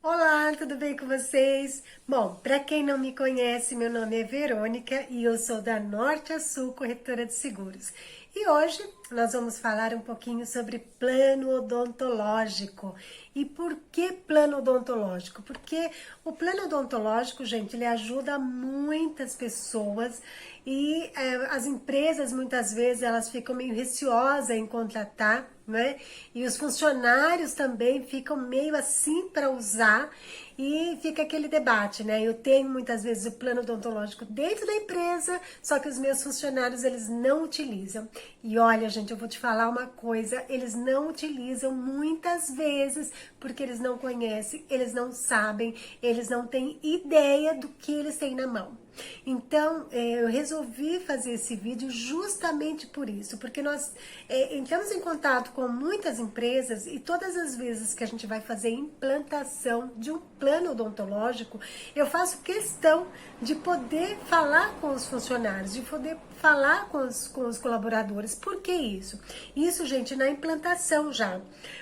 Olá, tudo bem com vocês? Bom, para quem não me conhece, meu nome é Verônica e eu sou da Norte a Sul Corretora de Seguros. E hoje nós vamos falar um pouquinho sobre plano odontológico. E por que plano odontológico? Porque o plano odontológico, gente, ele ajuda muitas pessoas e as empresas muitas vezes elas ficam meio receosas em contratar, né? E os funcionários também ficam meio assim para usar e fica aquele debate, né? Eu tenho muitas vezes o plano odontológico dentro da empresa, só que os meus funcionários eles não utilizam. E olha, gente, eu vou te falar uma coisa, eles não utilizam muitas vezes porque eles não conhecem, eles não sabem, eles não têm ideia do que eles têm na mão. Então, eu resolvi fazer esse vídeo justamente por isso, porque nós entramos em contato com muitas empresas e todas as vezes que a gente vai fazer implantação de um plano odontológico, eu faço questão de poder falar com os funcionários, de poder falar com os colaboradores. Por que isso? Isso, gente, na implantação já.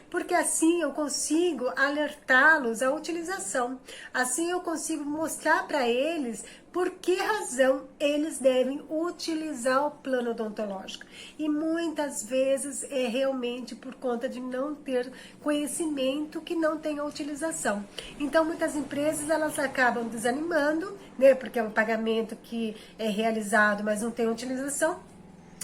Porque assim eu consigo alertá-los à utilização. Assim eu consigo mostrar para eles por que razão eles devem utilizar o plano odontológico. E muitas vezes é realmente por conta de não ter conhecimento que não tem a utilização. Então muitas empresas elas acabam desanimando, né? Porque é um pagamento que é realizado, mas não tem utilização.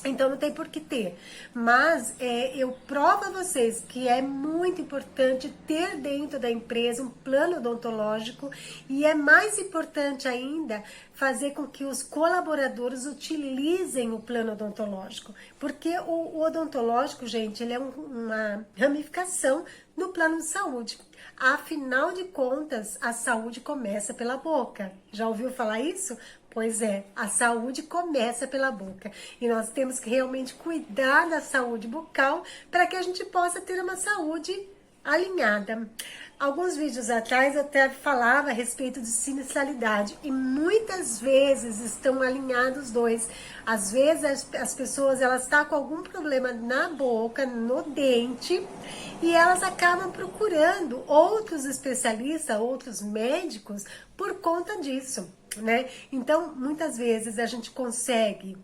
Então não tem por que ter, mas eu provo a vocês que é muito importante ter dentro da empresa um plano odontológico e é mais importante ainda fazer com que os colaboradores utilizem o plano odontológico, porque o odontológico, gente, ele é uma ramificação do plano de saúde. Afinal de contas, a saúde começa pela boca. Já ouviu falar isso? Pois é, a saúde começa pela boca e nós temos que realmente cuidar da saúde bucal para que a gente possa ter uma saúde alinhada. Alguns vídeos atrás eu até falava a respeito de sinistralidade e muitas vezes estão alinhados os dois. Às vezes as pessoas elas estão com algum problema na boca, no dente, e elas acabam procurando outros especialistas, outros médicos por conta disso, né? Então, muitas vezes a gente consegue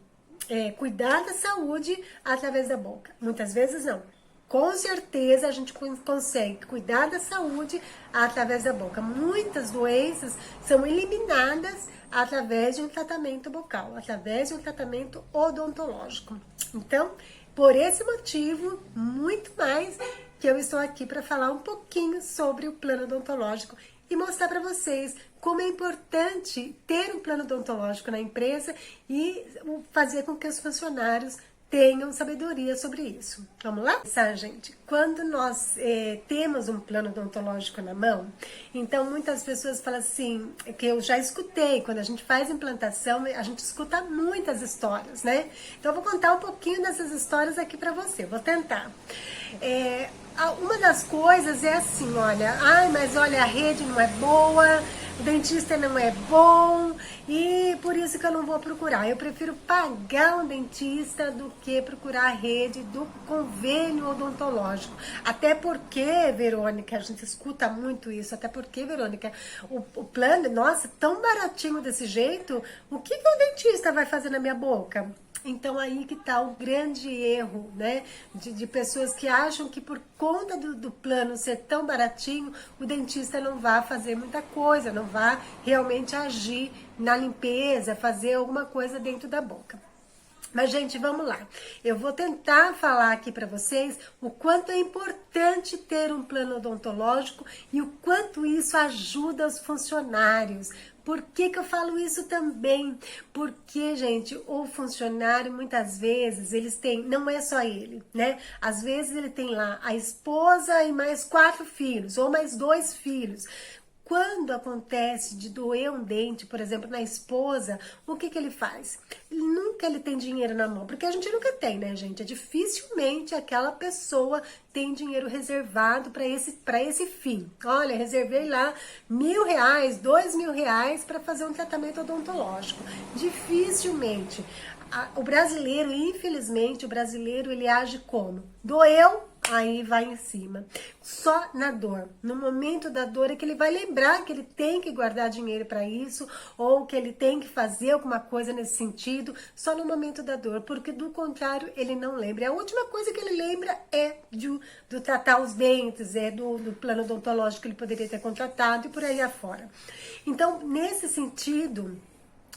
cuidar da saúde através da boca. Muitas vezes não. Com certeza a gente consegue cuidar da saúde através da boca. Muitas doenças são eliminadas através de um tratamento bucal, através de um tratamento odontológico. Então, por esse motivo, muito mais que eu estou aqui para falar um pouquinho sobre o plano odontológico e mostrar para vocês como é importante ter um plano odontológico na empresa e fazer com que os funcionários tenham sabedoria sobre isso. Vamos lá? Sabe, gente, quando nós temos um plano odontológico na mão, então muitas pessoas falam assim, que eu já escutei, quando a gente faz implantação, a gente escuta muitas histórias, né? Então eu vou contar um pouquinho dessas histórias aqui pra você, vou tentar. Uma das coisas é assim, olha, mas olha, a rede não é boa, o dentista não é bom e por isso que eu não vou procurar. Eu prefiro pagar um dentista do que procurar a rede do convênio odontológico. Até porque, Verônica, a gente escuta muito isso, até porque, Verônica, o plano, nossa, tão baratinho desse jeito, o que o dentista vai fazer na minha boca? Então aí que tá o grande erro, né, de pessoas que acham que por conta do plano ser tão baratinho, o dentista não vai fazer muita coisa, não vai realmente agir na limpeza, fazer alguma coisa dentro da boca. Mas, gente, vamos lá. Eu vou tentar falar aqui para vocês o quanto é importante ter um plano odontológico e o quanto isso ajuda os funcionários. Por que que eu falo isso também? Porque, gente, o funcionário, muitas vezes, eles têm, não é só ele, né? Às vezes ele tem lá a esposa e mais 4 filhos, ou mais 2 filhos. Quando acontece de doer um dente, por exemplo, na esposa, o que que ele faz? Nunca ele tem dinheiro na mão, porque a gente nunca tem, né, gente? Dificilmente aquela pessoa tem dinheiro reservado para esse fim. Olha, reservei lá R$ 1.000, R$ 2.000 para fazer um tratamento odontológico. Dificilmente. O brasileiro, infelizmente, ele age como? Doeu, aí vai em cima. Só na dor. No momento da dor é que ele vai lembrar que ele tem que guardar dinheiro para isso, ou que ele tem que fazer alguma coisa nesse sentido, só no momento da dor, porque do contrário ele não lembra. A última coisa que ele lembra é do tratar os dentes, do plano odontológico que ele poderia ter contratado e por aí afora. Então, nesse sentido,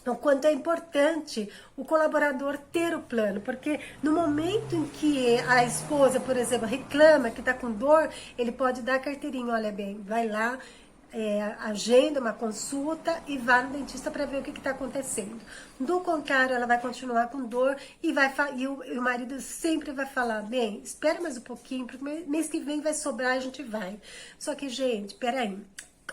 o quanto é importante o colaborador ter o plano, porque no momento em que a esposa, por exemplo, reclama que está com dor, ele pode dar a carteirinha, olha bem, vai lá, agenda uma consulta e vá no dentista para ver o que está acontecendo. Do contrário, ela vai continuar com dor e o marido sempre vai falar, bem, espera mais um pouquinho, porque mês que vem vai sobrar e a gente vai. Só que, gente, peraí.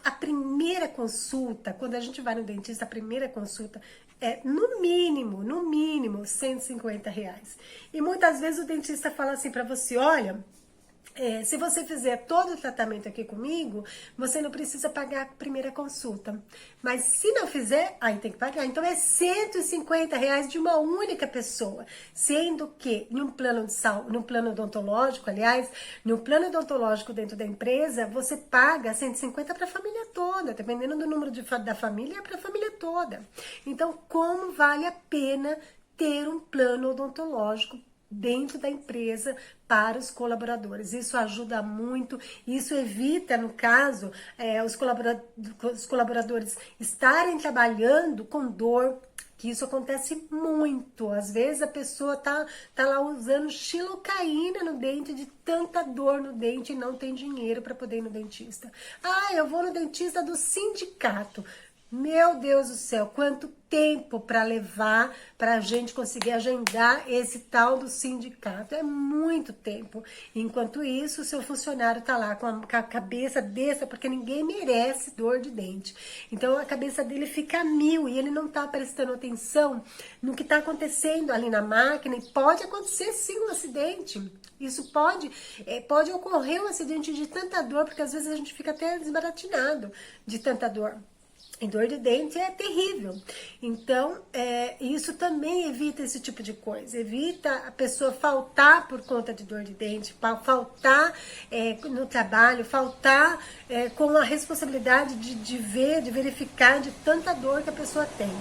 A primeira consulta, quando a gente vai no dentista, a primeira consulta é no mínimo, R$ 150. E muitas vezes o dentista fala assim para você, olha, se você fizer todo o tratamento aqui comigo, você não precisa pagar a primeira consulta. Mas se não fizer, aí tem que pagar. Então é R$ 150 de uma única pessoa. Sendo que no plano odontológico, aliás, no plano odontológico dentro da empresa, você paga 150 para a família toda. Dependendo do número da família, é para a família toda. Então, como vale a pena ter um plano odontológico dentro da empresa para os colaboradores? Isso ajuda muito, isso evita, no caso, os colaboradores estarem trabalhando com dor, que isso acontece muito. Às vezes a pessoa tá lá usando xilocaína no dente, de tanta dor no dente, e não tem dinheiro para poder ir no dentista. Ah, eu vou no dentista do sindicato. Meu Deus do céu, quanto tempo para levar para a gente conseguir agendar esse tal do sindicato. É muito tempo. Enquanto isso, o seu funcionário tá lá com a cabeça dessa, porque ninguém merece dor de dente. Então, a cabeça dele fica a mil e ele não tá prestando atenção no que tá acontecendo ali na máquina. E pode acontecer sim um acidente. Isso pode ocorrer um acidente de tanta dor, porque às vezes a gente fica até desbaratinado de tanta dor. E dor de dente é terrível. Então, isso também evita esse tipo de coisa. Evita a pessoa faltar por conta de dor de dente, faltar no trabalho, faltar com a responsabilidade de verificar de tanta dor que a pessoa tem.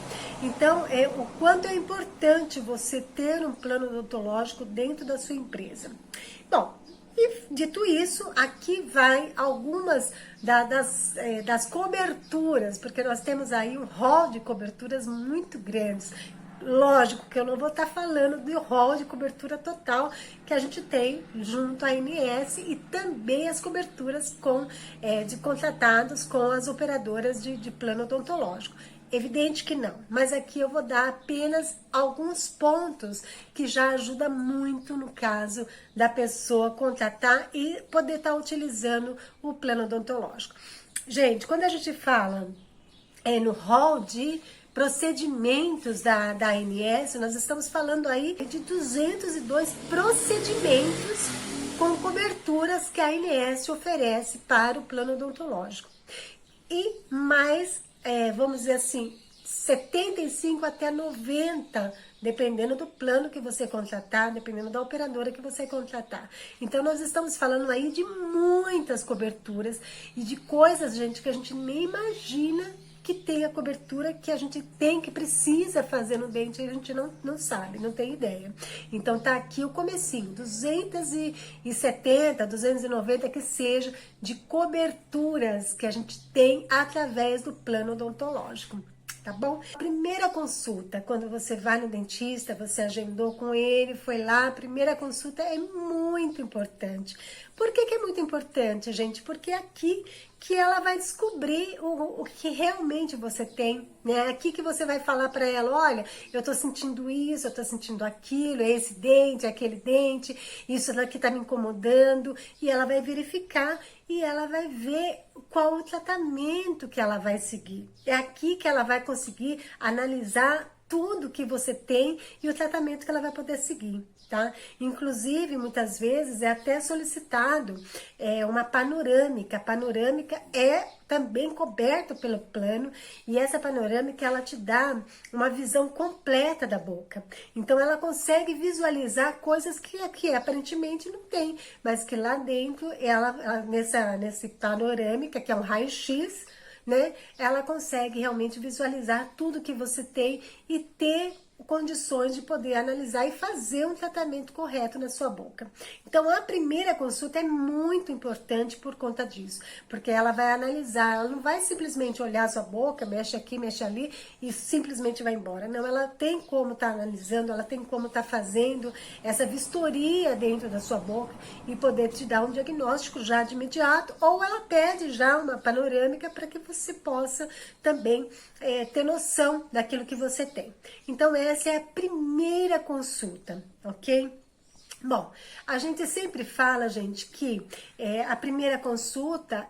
Então, o quanto é importante você ter um plano odontológico dentro da sua empresa. Bom, e dito isso, aqui vai algumas das coberturas, porque nós temos aí um rol de coberturas muito grandes. Lógico que eu não vou estar falando do rol de cobertura total que a gente tem junto à ANS e também as coberturas de contratados com as operadoras de plano odontológico. Evidente que não, mas aqui eu vou dar apenas alguns pontos que já ajuda muito no caso da pessoa contratar e poder estar utilizando o plano odontológico. Gente, quando a gente fala no rol de procedimentos da ANS, nós estamos falando aí de 202 procedimentos com coberturas que a ANS oferece para o plano odontológico. E mais, vamos dizer assim, 75 até 90, dependendo do plano que você contratar, dependendo da operadora que você contratar. Então, nós estamos falando aí de muitas coberturas e de coisas, gente, que a gente nem imagina que tem a cobertura que a gente tem, que precisa fazer no dente, a gente não sabe, não tem ideia. Então tá aqui o comecinho, 270, 290 que seja, de coberturas que a gente tem através do plano odontológico. Tá bom? Primeira consulta, quando você vai no dentista, você agendou com ele, foi lá, a primeira consulta é muito importante. Por que é muito importante, gente? Porque é aqui que ela vai descobrir o que realmente você tem, né? Aqui que você vai falar para ela, olha, eu tô sentindo isso, eu tô sentindo aquilo, é esse dente, é aquele dente, isso daqui tá me incomodando, e ela vai verificar e ela vai ver qual o tratamento que ela vai seguir. É aqui que ela vai conseguir analisar tudo que você tem e o tratamento que ela vai poder seguir, tá? Inclusive, muitas vezes é até solicitado uma panorâmica. A panorâmica é também coberta pelo plano e essa panorâmica ela te dá uma visão completa da boca. Então ela consegue visualizar coisas que aqui aparentemente não tem, mas que lá dentro nesse panorâmica, que é um raio-x, né? Ela consegue realmente visualizar tudo que você tem e ter condições de poder analisar e fazer um tratamento correto na sua boca. Então, a primeira consulta é muito importante por conta disso, porque ela vai analisar, ela não vai simplesmente olhar a sua boca, mexe aqui, mexe ali e simplesmente vai embora. Não, ela tem como estar analisando, ela tem como estar fazendo essa vistoria dentro da sua boca e poder te dar um diagnóstico já de imediato, ou ela pede já uma panorâmica para que você possa também ter noção daquilo que você tem. Então, essa é a primeira consulta, ok? Bom, a gente sempre fala, gente, que a primeira consulta,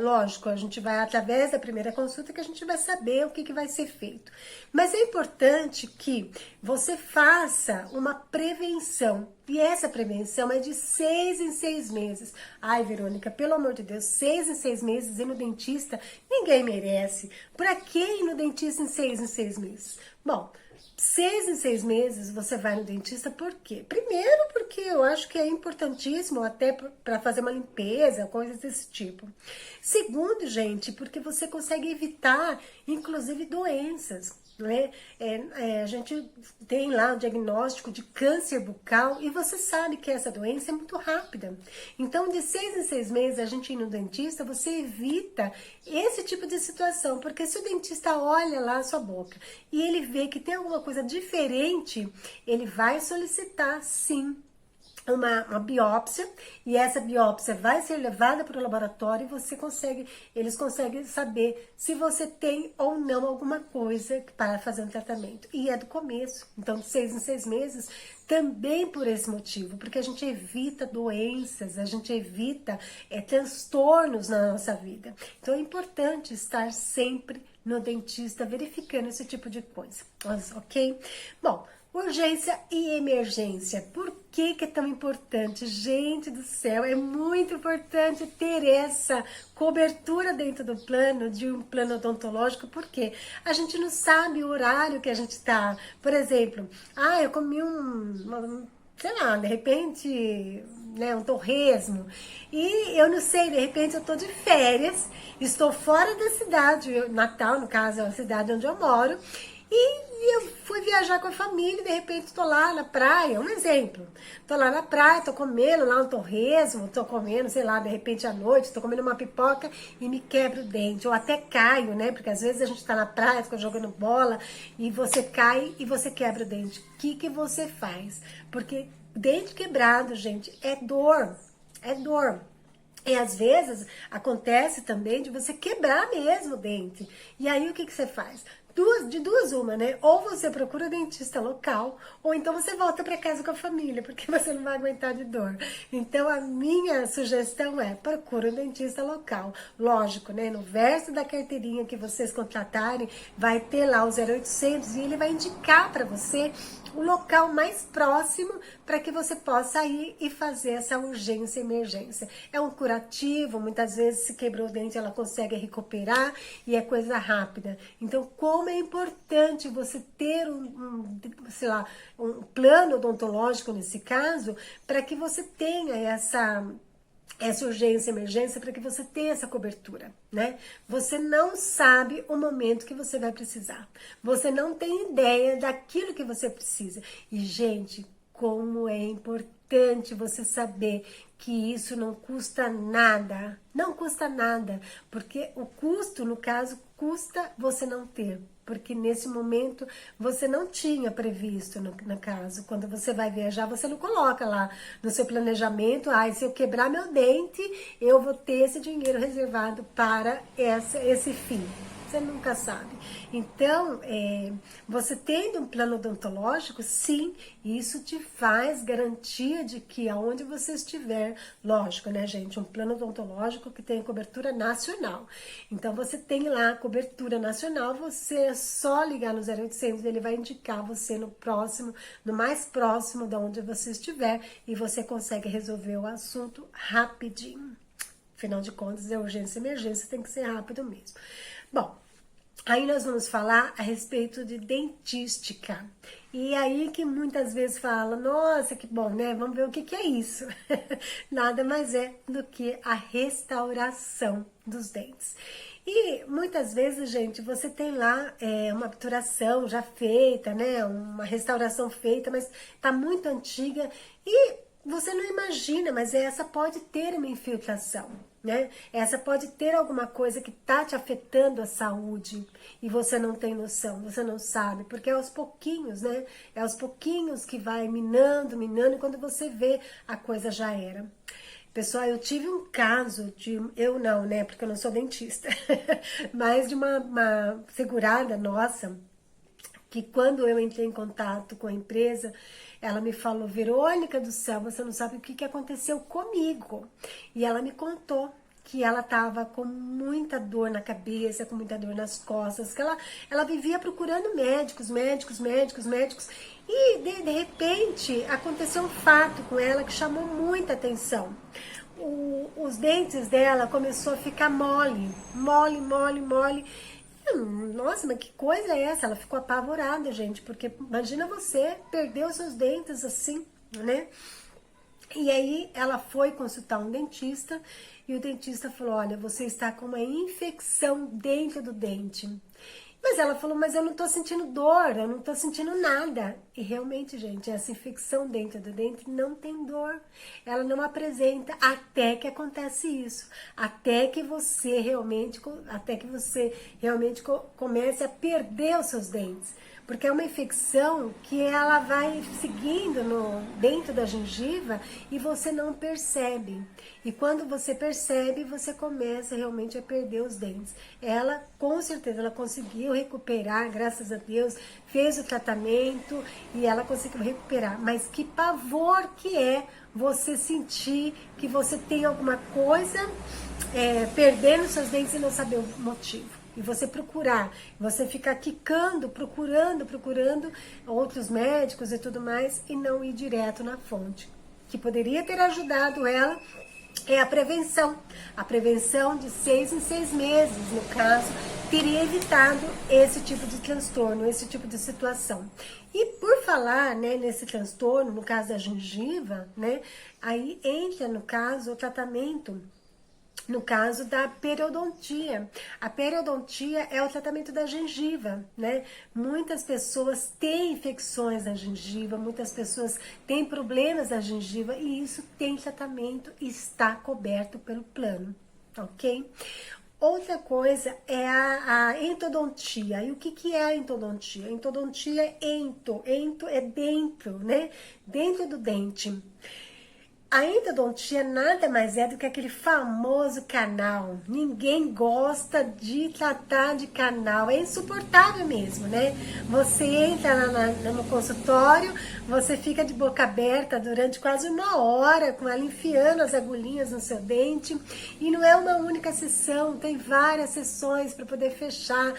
lógico, a gente vai através da primeira consulta que a gente vai saber o que vai ser feito. Mas é importante que você faça uma prevenção. E essa prevenção é de 6 em 6 meses. Ai, Verônica, pelo amor de Deus, 6 em 6 meses ir no dentista, ninguém merece. Pra que ir no dentista em 6 meses? Bom, 6 em 6 meses você vai no dentista, por quê? Primeiro porque eu acho que é importantíssimo até para fazer uma limpeza, coisas desse tipo. Segundo, gente, porque você consegue evitar, inclusive, doenças. Né? A gente tem lá o diagnóstico de câncer bucal e você sabe que essa doença é muito rápida. Então, de 6 em 6 meses a gente ir no dentista, você evita esse tipo de situação, porque se o dentista olha lá a sua boca e ele vê que tem alguma coisa diferente, ele vai solicitar sim uma biópsia, e essa biópsia vai ser levada para o laboratório e eles conseguem saber se você tem ou não alguma coisa para fazer um tratamento. E é do começo, então de 6 em 6 meses, também por esse motivo, porque a gente evita doenças, a gente evita transtornos na nossa vida. Então é importante estar sempre no dentista verificando esse tipo de coisa, ok? Bom, urgência e emergência. Por que é tão importante? Gente do céu, é muito importante ter essa cobertura dentro do plano, de um plano odontológico, porque a gente não sabe o horário que a gente tá. Por exemplo, eu comi sei lá, de repente, né, um torresmo, e eu não sei, de repente eu tô de férias, estou fora da cidade, Natal, no caso, é a cidade onde eu moro, e eu fui viajar com a família e de repente tô lá na praia, um exemplo. Tô lá na praia, tô comendo lá um torresmo, tô comendo, sei lá, de repente à noite, tô comendo uma pipoca e me quebro o dente. Ou até caio, né? Porque às vezes a gente tá na praia, fica jogando bola e você cai e você quebra o dente. O que você faz? Porque dente quebrado, gente, é dor. É dor. E às vezes acontece também de você quebrar mesmo o dente. E aí o que você faz? De duas uma, né? Ou você procura dentista local, ou então você volta para casa com a família, porque você não vai aguentar de dor. Então a minha sugestão é: procura um dentista local. Lógico, né? No verso da carteirinha que vocês contratarem, vai ter lá o 0800 e ele vai indicar para você o local mais próximo para que você possa ir e fazer essa urgência e emergência. É um curativo, muitas vezes se quebrou o dente, ela consegue recuperar e é coisa rápida. Então, como é importante você ter sei lá, um plano odontológico nesse caso, para que você tenha essa urgência, emergência, para que você tenha essa cobertura, né? Você não sabe o momento que você vai precisar. Você não tem ideia daquilo que você precisa. E, gente, como é importante você saber que isso não custa nada. Não custa nada, porque o custo, no caso, custa você não ter. Porque nesse momento você não tinha previsto, no caso, quando você vai viajar, você não coloca lá no seu planejamento, se eu quebrar meu dente, eu vou ter esse dinheiro reservado para esse fim. Você nunca sabe. Então, você tendo um plano odontológico, sim, isso te faz garantia de que aonde você estiver, lógico, né, gente, um plano odontológico que tem cobertura nacional. Então, você tem lá a cobertura nacional, você é só ligar no 0800, ele vai indicar você no próximo, no mais próximo de onde você estiver, e você consegue resolver o assunto rapidinho. Afinal de contas, é urgência e emergência, tem que ser rápido mesmo. Bom, aí nós vamos falar a respeito de dentística. E aí que muitas vezes fala, nossa, que bom, né? Vamos ver o que é isso. Nada mais é do que a restauração dos dentes. E muitas vezes, gente, você tem lá uma obturação já feita, né? Uma restauração feita, mas tá muito antiga e você não imagina, mas essa pode ter uma infiltração, né? Essa pode ter alguma coisa que tá te afetando a saúde e você não tem noção, você não sabe, porque é aos pouquinhos, né? É aos pouquinhos que vai minando, minando, e quando você vê, a coisa já era. Pessoal, eu tive um caso de, eu não, né? Porque eu não sou dentista, mas de uma segurada nossa, que quando eu entrei em contato com a empresa, ela me falou, Verônica do céu, você não sabe o que aconteceu comigo. E ela me contou que ela estava com muita dor na cabeça, com muita dor nas costas, que ela vivia procurando médicos, e de repente aconteceu um fato com ela que chamou muita atenção. Os dentes dela começou a ficar mole. Nossa, mas que coisa é essa? Ela ficou apavorada, gente, porque imagina você perder os seus dentes assim, né? E aí ela foi consultar um dentista e o dentista falou, olha, você está com uma infecção dentro do dente. Mas ela falou, mas eu não tô sentindo dor, eu não tô sentindo nada. E realmente, gente, essa infecção dentro do dente não tem dor. Ela não apresenta até que acontece isso. Até que você realmente comece a perder os seus dentes. Porque é uma infecção que ela vai seguindo dentro da gengiva e você não percebe. E quando você percebe, você começa realmente a perder os dentes. Ela, com certeza, ela conseguiu recuperar, graças a Deus, fez o tratamento e ela conseguiu recuperar. Mas que pavor que é você sentir que você tem alguma coisa perdendo seus dentes e não saber o motivo. E você procurar, você ficar quicando, procurando outros médicos e tudo mais, e não ir direto na fonte. Que poderia ter ajudado ela é a prevenção. A prevenção de 6 em 6 meses, no caso, teria evitado esse tipo de transtorno, esse tipo de situação. E por falar, né, nesse transtorno, no caso da gengiva, né, aí entra, no caso, o tratamento. No caso da periodontia. A periodontia é o tratamento da gengiva, né? Muitas pessoas têm infecções na gengiva, muitas pessoas têm problemas na gengiva e isso tem tratamento e está coberto pelo plano, ok? Outra coisa é a endodontia. E o que é a endodontia? A endodontia é ento é dentro, né? Dentro do dente. A endodontia nada mais é do que aquele famoso canal. Ninguém gosta de tratar de canal. É insuportável mesmo, né? Você entra no consultório, você fica de boca aberta durante quase 1 hora, com ela enfiando as agulhinhas no seu dente. E não é uma única sessão, tem várias sessões para poder fechar,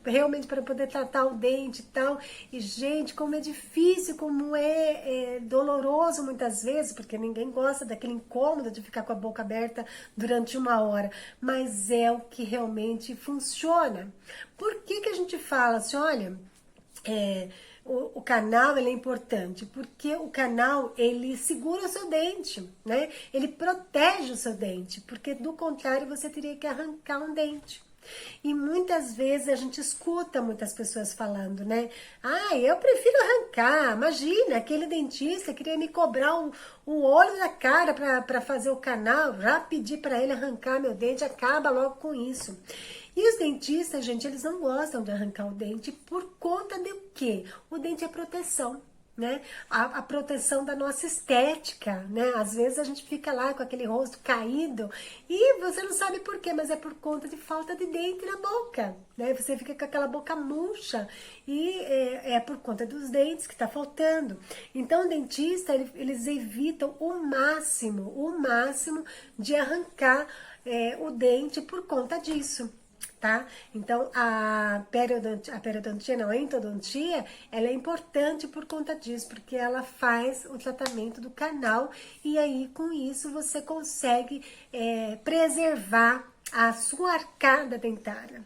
realmente para poder tratar o dente e tal. E, gente, como é difícil, como é doloroso muitas vezes, porque ninguém gosta daquele incômodo de ficar com a boca aberta durante 1 hora, mas é o que realmente funciona. Por que a gente fala assim, olha, o canal ele é importante? Porque o canal ele segura o seu dente, né? Ele protege o seu dente, porque do contrário você teria que arrancar um dente. E muitas vezes a gente escuta muitas pessoas falando, né? Ah, eu prefiro arrancar. Imagina, aquele dentista queria me cobrar o olho da cara para fazer o canal. Já pedi para ele arrancar meu dente, acaba logo com isso. E os dentistas, gente, eles não gostam de arrancar o dente por conta de quê? O dente é proteção. né? A proteção da nossa estética, né? Às vezes a gente fica lá com aquele rosto caído e você não sabe por quê, mas é por conta de falta de dente na boca, né? Você fica com aquela boca murcha e é por conta dos dentes que está faltando. Então, o dentista, eles evitam o máximo de arrancar o dente por conta disso. Tá? Então, a periodontia, não, a endodontia, ela é importante por conta disso, porque ela faz o tratamento do canal e aí, com isso, você consegue preservar a sua arcada dentária,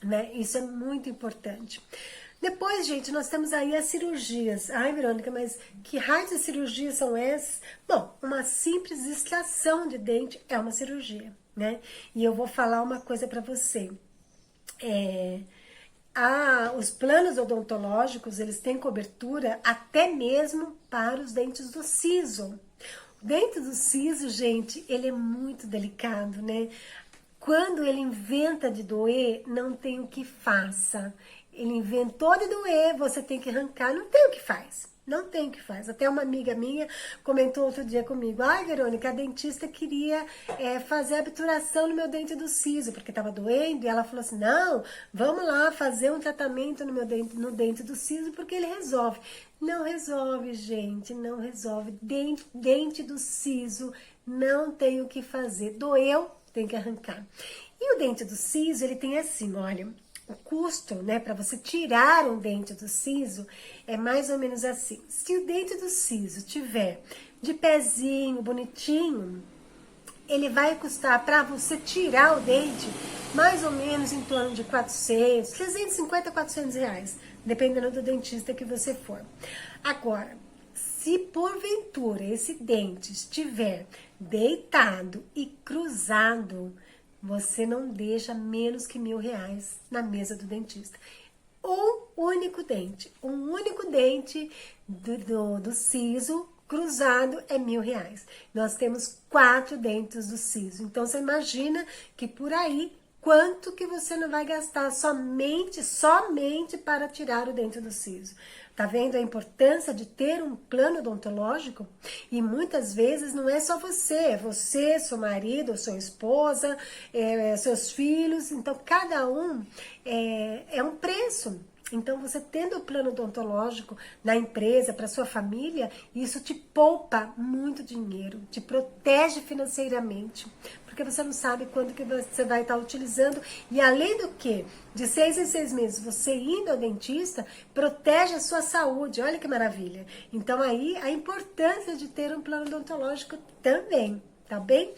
né? Isso é muito importante. Depois, gente, nós temos aí as cirurgias. Ai, Verônica, mas que raio de cirurgias são essas? Bom, uma simples extração de dente é uma cirurgia, né? E eu vou falar uma coisa para você. Os planos odontológicos, eles têm cobertura até mesmo para os dentes do siso. O dente do siso, gente, ele é muito delicado, né? Quando ele inventa de doer, não tem o que faça. Ele inventou de doer, você tem que arrancar, não tem o que faz. Não tem o que faz. Até uma amiga minha comentou outro dia comigo: ai, Verônica, a dentista queria fazer a obturação no meu dente do siso, porque estava doendo, e ela falou assim: não, vamos lá fazer um tratamento no dente do siso, porque ele resolve. Não resolve, gente, não resolve. Dente do siso não tem o que fazer. Doeu, tem que arrancar. E o dente do siso, ele tem assim, olha, o custo, né, para você tirar um dente do siso é mais ou menos assim. Se o dente do siso tiver de pezinho, bonitinho, ele vai custar para você tirar o dente mais ou menos em torno de 400, 350, 400 reais, dependendo do dentista que você for. Agora, se porventura esse dente estiver deitado e cruzado, você não deixa menos que R$1.000 na mesa do dentista. Um único dente do siso cruzado é R$1.000. Nós temos 4 dentes do siso. Então, você imagina que por aí, quanto que você não vai gastar somente para tirar o dente do siso. Tá vendo a importância de ter um plano odontológico? E muitas vezes não é só você, é você, seu marido, sua esposa, seus filhos. Então, cada um é um preço. Então, você tendo o plano odontológico na empresa, para sua família, isso te poupa muito dinheiro, te protege financeiramente, porque você não sabe quando que você vai estar utilizando. E além do que, de 6 em 6 meses, você indo ao dentista, protege a sua saúde. Olha que maravilha. Então, aí, a importância de ter um plano odontológico também, tá bem?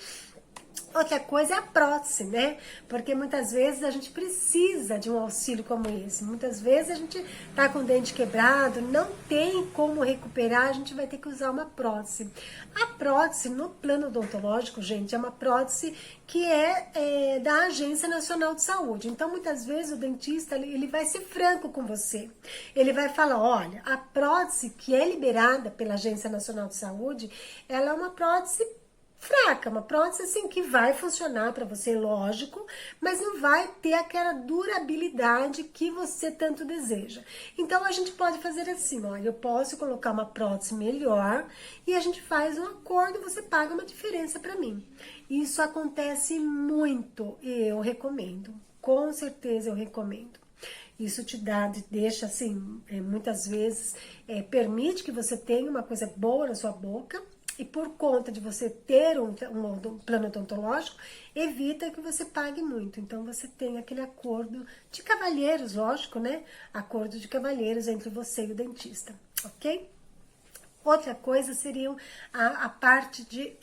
Outra coisa é a prótese, né? Porque muitas vezes a gente precisa de um auxílio como esse. Muitas vezes a gente tá com o dente quebrado, não tem como recuperar, a gente vai ter que usar uma prótese. A prótese, no plano odontológico, gente, é uma prótese que é da Agência Nacional de Saúde. Então, muitas vezes o dentista, ele vai ser franco com você. Ele vai falar: olha, a prótese que é liberada pela Agência Nacional de Saúde, ela é uma prótese fraca, uma prótese assim que vai funcionar para você, lógico, mas não vai ter aquela durabilidade que você tanto deseja. Então, a gente pode fazer assim, olha, eu posso colocar uma prótese melhor e a gente faz um acordo, você paga uma diferença para mim. Isso acontece muito e eu recomendo, com certeza eu recomendo. Isso te deixa assim, muitas vezes, permite que você tenha uma coisa boa na sua boca. E por conta de você ter um plano odontológico, evita que você pague muito. Então, você tem aquele acordo de cavalheiros, lógico, né? Acordo de cavalheiros entre você e o dentista, ok? Outra coisa seria a parte de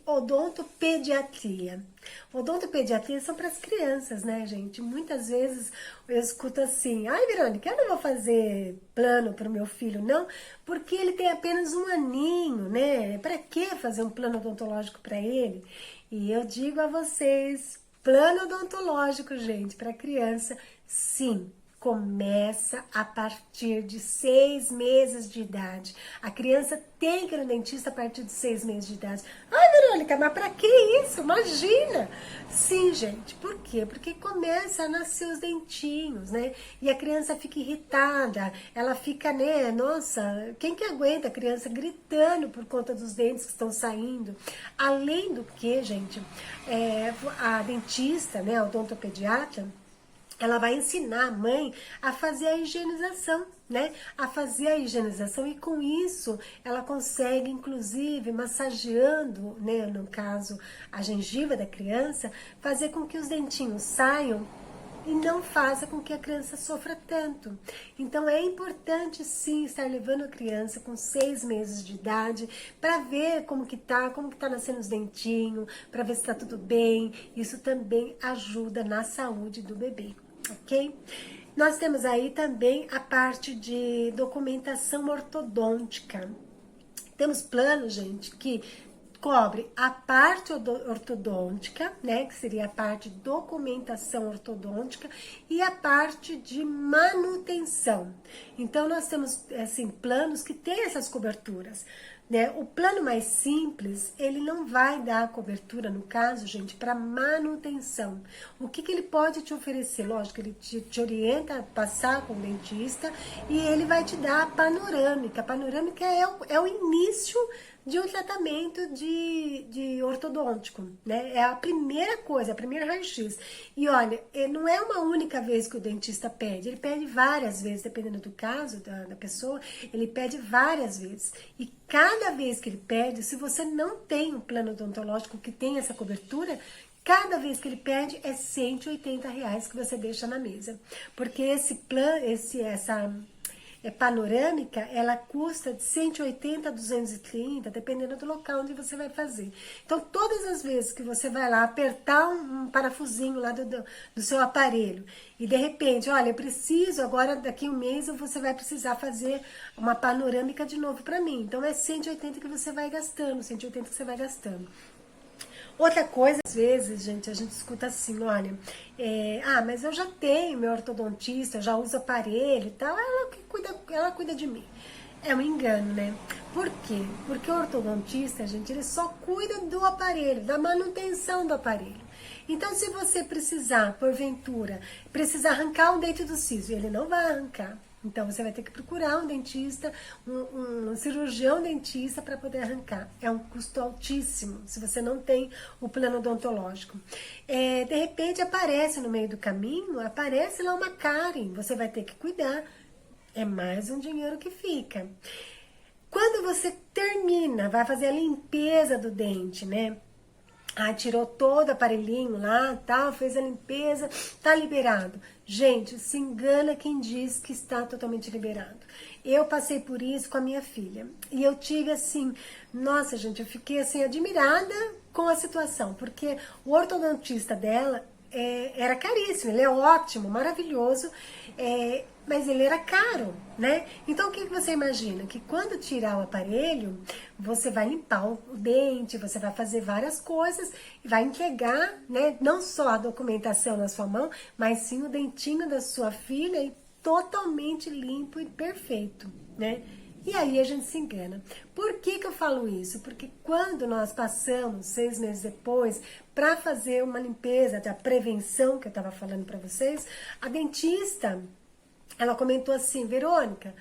odontopediatria. Odontopediatria são para as crianças, né, gente? Muitas vezes eu escuto assim: ai, Verônica, eu não vou fazer plano para o meu filho, não, porque ele tem apenas 1 aninho, né? Para que fazer um plano odontológico para ele? E eu digo a vocês: plano odontológico, gente, para criança, sim. Começa a partir de 6 meses de idade. A criança tem que ir no dentista a partir de 6 meses de idade. Ai, Verônica, mas pra que isso? Imagina! Sim, gente, por quê? Porque começa a nascer os dentinhos, né? E a criança fica irritada, ela fica, né? Nossa, quem que aguenta a criança gritando por conta dos dentes que estão saindo? Além do que, gente, a dentista, né, a odontopediatra, ela vai ensinar a mãe a fazer a higienização, né? A fazer a higienização e com isso ela consegue, inclusive, massageando, né, no caso, a gengiva da criança, fazer com que os dentinhos saiam e não faça com que a criança sofra tanto. Então é importante sim estar levando a criança com 6 meses de idade para ver como que tá nascendo os dentinhos, para ver se tá tudo bem. Isso também ajuda na saúde do bebê, ok? Nós temos aí também a parte de documentação ortodôntica. Temos planos, gente, que cobre a parte ortodôntica, né, que seria a parte de documentação ortodôntica e a parte de manutenção. Então nós temos assim planos que têm essas coberturas, né? O plano mais simples, ele não vai dar cobertura, no caso, gente, para manutenção. O que ele pode te oferecer? Lógico, ele te orienta a passar com o dentista e ele vai te dar a panorâmica. A panorâmica é o início de um tratamento de ortodôntico, né? É a primeira coisa, a primeira raio-x. E olha, não é uma única vez que o dentista pede, ele pede várias vezes, dependendo do caso da pessoa, ele pede várias vezes. E cada vez que ele pede, se você não tem um plano odontológico que tem essa cobertura, cada vez que ele pede é R$ 180 que você deixa na mesa. Porque esse plano, essa panorâmica, ela custa de 180 a 230, dependendo do local onde você vai fazer. Então, todas as vezes que você vai lá apertar um parafusinho lá do seu aparelho e de repente, olha, eu preciso, agora daqui um mês você vai precisar fazer uma panorâmica de novo para mim. Então, é 180 que você vai gastando, 180 que você vai gastando. Outra coisa, às vezes, gente, a gente escuta assim, olha, mas eu já tenho meu ortodontista, eu já uso aparelho e tal, ela cuida de mim. É um engano, né? Por quê? Porque o ortodontista, gente, ele só cuida do aparelho, da manutenção do aparelho. Então, se você precisar, porventura, precisar arrancar um dente do siso, ele não vai arrancar. Então, você vai ter que procurar um dentista, um cirurgião dentista para poder arrancar. É um custo altíssimo, se você não tem o plano odontológico. De repente, aparece no meio do caminho, aparece lá uma cárie, você vai ter que cuidar. É mais um dinheiro que fica. Quando você termina, vai fazer a limpeza do dente, né? Tirou todo o aparelhinho lá, tal, fez a limpeza, tá liberado. Gente, se engana quem diz que está totalmente liberado. Eu passei por isso com a minha filha. E eu tive assim, nossa, gente, eu fiquei assim admirada com a situação, porque o ortodontista dela era caríssimo, ele é ótimo, maravilhoso, mas ele era caro, né? Então o que você imagina? Que quando tirar o aparelho, você vai limpar o dente, você vai fazer várias coisas e vai entregar, né? Não só a documentação na sua mão, mas sim o dentinho da sua filha e totalmente limpo e perfeito, né? E aí a gente se engana. Por que eu falo isso? Porque quando nós passamos 6 meses depois para fazer uma limpeza da prevenção que eu estava falando para vocês, a dentista, ela comentou assim, Verônica,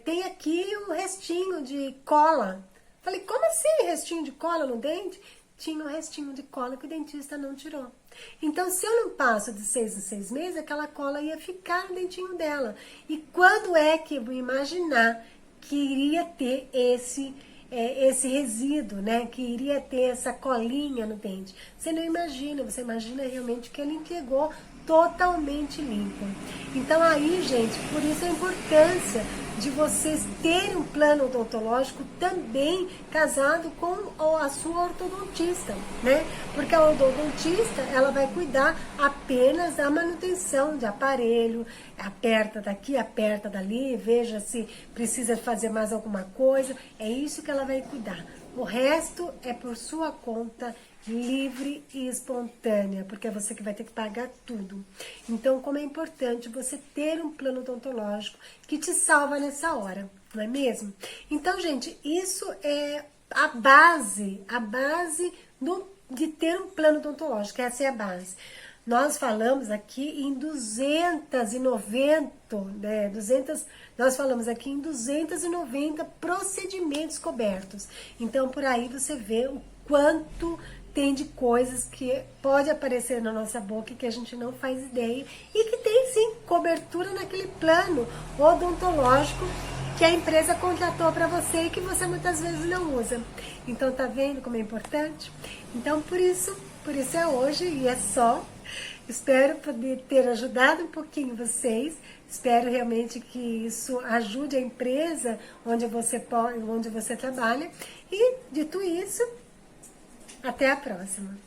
tem aqui um restinho de cola. Falei, como assim restinho de cola no dente? Tinha um restinho de cola que o dentista não tirou. Então, se eu não passo de 6 em 6 meses, aquela cola ia ficar no dentinho dela. E quando é que eu vou imaginar que iria ter esse resíduo, né? Que iria ter essa colinha no dente? Você não imagina, você imagina realmente que ele entregou totalmente limpo. Então aí, gente, por isso a importância de vocês terem um plano odontológico também casado com a sua ortodontista, né? Porque a ortodontista, ela vai cuidar apenas da manutenção de aparelho, aperta daqui, aperta dali, veja se precisa fazer mais alguma coisa, é isso que ela vai cuidar. O resto é por sua conta, livre e espontânea, porque é você que vai ter que pagar tudo. Então, como é importante você ter um plano odontológico que te salva nessa hora, não é mesmo? Então, gente, isso é a base de ter um plano odontológico, essa é a base. Nós falamos aqui em 290, né, nós falamos aqui em 290 procedimentos cobertos. Então, por aí você vê o quanto tem de coisas que pode aparecer na nossa boca e que a gente não faz ideia e que tem sim cobertura naquele plano odontológico que a empresa contratou para você e que você muitas vezes não usa. Então tá vendo como é importante? Então por isso é hoje e é só. Espero poder ter ajudado um pouquinho vocês. Espero realmente que isso ajude a empresa onde você trabalha. E dito isso, até a próxima.